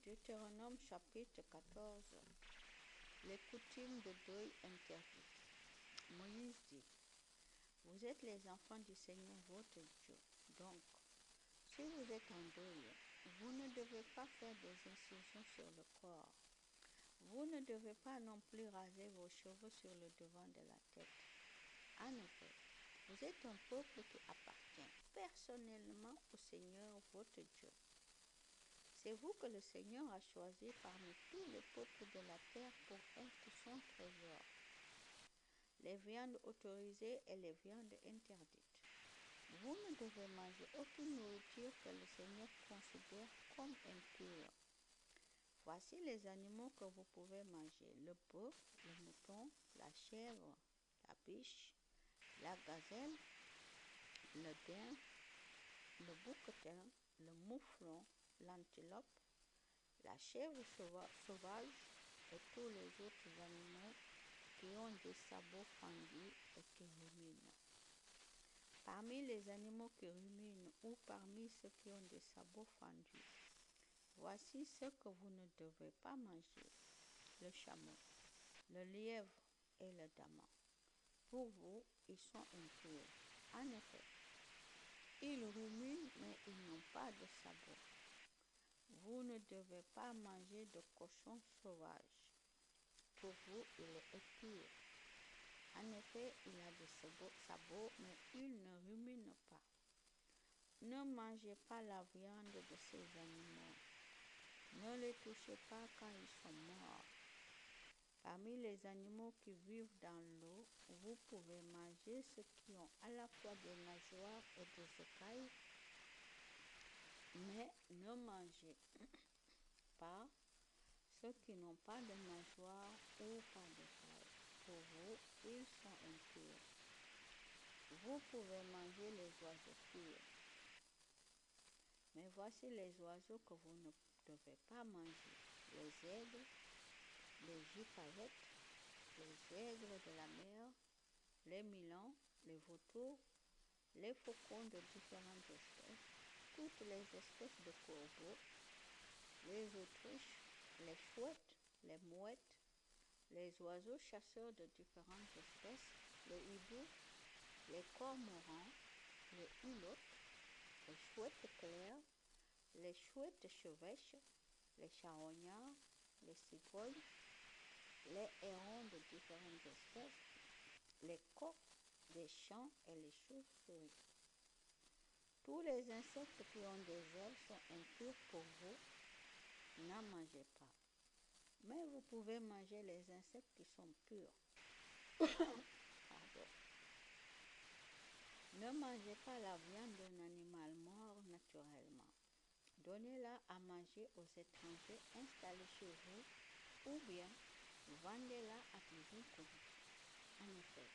Deutéronome chapitre 14. Les coutumes de deuil interdites. Moïse dit: Vous êtes les enfants du Seigneur votre Dieu. Donc, si vous êtes en deuil, vous ne devez pas faire des incisions sur le corps. Vous ne devez pas non plus raser vos cheveux sur le devant de la tête. En effet, vous êtes un peuple qui appartient personnellement au Seigneur votre Dieu. C'est vous que le Seigneur a choisi parmi tous les peuples de la terre pour être son trésor. Les viandes autorisées et les viandes interdites. Vous ne devez manger aucune nourriture que le Seigneur considère comme impure. Voici les animaux que vous pouvez manger: le bœuf, le mouton, la chèvre, la biche, la gazelle, le daim, le bouquetin, le mouflon, l'antilope, la chèvre sauvage et tous les autres animaux qui ont des sabots fendus et qui ruminent. Parmi les animaux qui ruminent ou parmi ceux qui ont des sabots fendus, voici ce que vous ne devez pas manger: le chameau, le lièvre et le daman. Pour vous, ils sont impurs. En effet, ils ruminent, mais ils n'ont pas de sabots. Vous ne devez pas manger de cochon sauvage. Pour vous, il est impur. En effet, il a des sabots, mais il ne rumine pas. Ne mangez pas la viande de ces animaux. Ne les touchez pas quand ils sont morts. Parmi les animaux qui vivent dans l'eau, vous pouvez manger ceux qui ont à la fois des nageoires et des écailles, mais ne mangez pas ceux qui n'ont pas de nageoires ou pas d'écailles. Pour vous, ils sont impurs. Vous pouvez manger les oiseaux purs. Mais voici les oiseaux que vous ne devez pas manger: les aigles, les gypaètes, les aigres de la mer, les milans, les vautours, les faucons de différentes espèces, toutes les espèces de corbeaux, les autruches, les chouettes, les mouettes, les oiseaux chasseurs de différentes espèces, les hiboux, les cormorans, les hulottes, les chouettes claires, les chouettes chevêches, les charognards, les cigognes, les hérons de différentes espèces, les coqs des champs et les chauves-souris. Tous les insectes qui ont des ailes sont impurs pour vous. N'en mangez pas. Mais vous pouvez manger les insectes qui sont purs. Pardon. Ne mangez pas la viande d'un animal mort naturellement. Donnez-la à manger aux étrangers installés chez vous, ou bien vendez-la à des inconnus. En effet,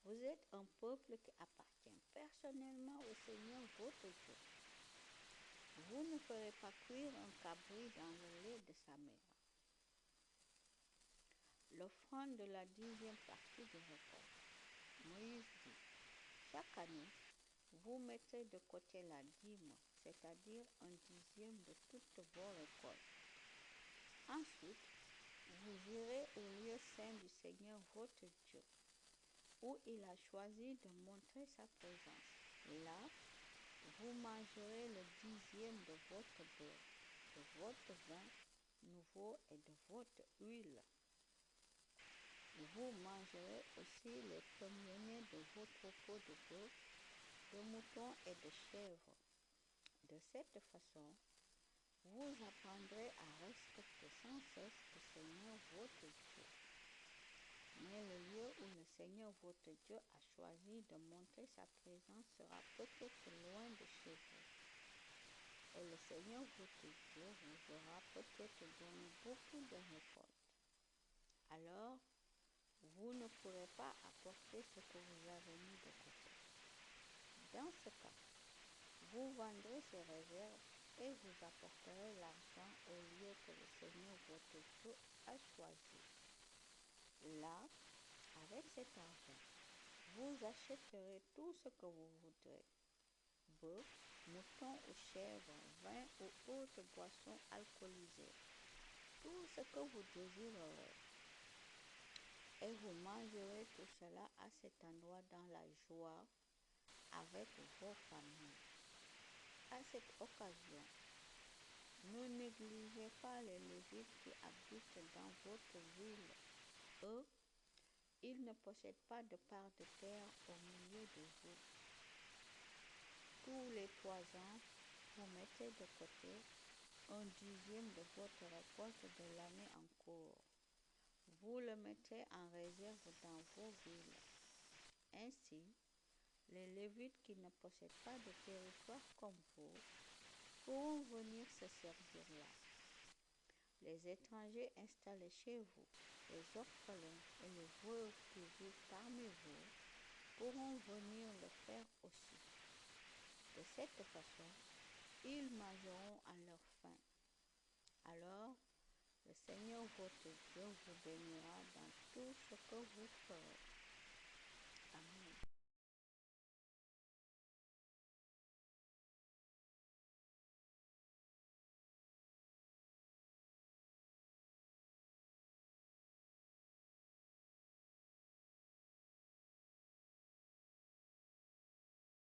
vous êtes un peuple qui appartient personnellement au Seigneur votre Dieu. Vous ne ferez pas cuire un cabri dans le lait de sa mère. L'offrande de la 10e partie de récolte. Moïse dit: Chaque année, vous mettrez de côté la dîme, c'est-à-dire un 10e de toutes vos récoltes. Ensuite, vous irez au lieu saint du Seigneur votre Dieu, où il a choisi de montrer sa présence. Là, vous mangerez le 10e de votre beurre, de votre vin nouveau et de votre huile. Vous mangerez aussi les premiers-nés de vos troupeaux de bœufs, de moutons et de chèvres. De cette façon, vous apprendrez à respecter sans cesse le Seigneur votre Dieu. Mais le lieu où le Seigneur votre Dieu a choisi de montrer sa présence sera peut-être loin de chez vous. Et le Seigneur votre Dieu vous aura peut-être donné beaucoup de récoltes. Alors, vous ne pourrez pas apporter ce que vous avez mis de côté. Dans ce cas, vous vendrez ces réserves et vous apporterez l'argent au lieu que le Seigneur votre Dieu a choisi. Là, avec cet argent, vous achèterez tout ce que vous voudrez: bœuf, mouton ou chèvre, vin ou autres boissons alcoolisées, tout ce que vous désirerez. Et vous mangerez tout cela à cet endroit dans la joie avec vos familles. À cette occasion, ne négligez pas les Lévites qui habitent dans votre ville. Eux, ils ne possèdent pas de part de terre au milieu de vous. Tous les 3 ans, vous mettez de côté un dixième de votre récolte de l'année en cours. Vous le mettez en réserve dans vos villes. Ainsi, les Lévites qui ne possèdent pas de territoire comme vous pourront venir se servir là. Les étrangers installés chez vous, les orphelins et les veuves qui vivent parmi vous pourront venir le faire aussi. De cette façon, ils mangeront à leur faim. Alors, le Seigneur votre Dieu vous bénira dans tout ce que vous ferez.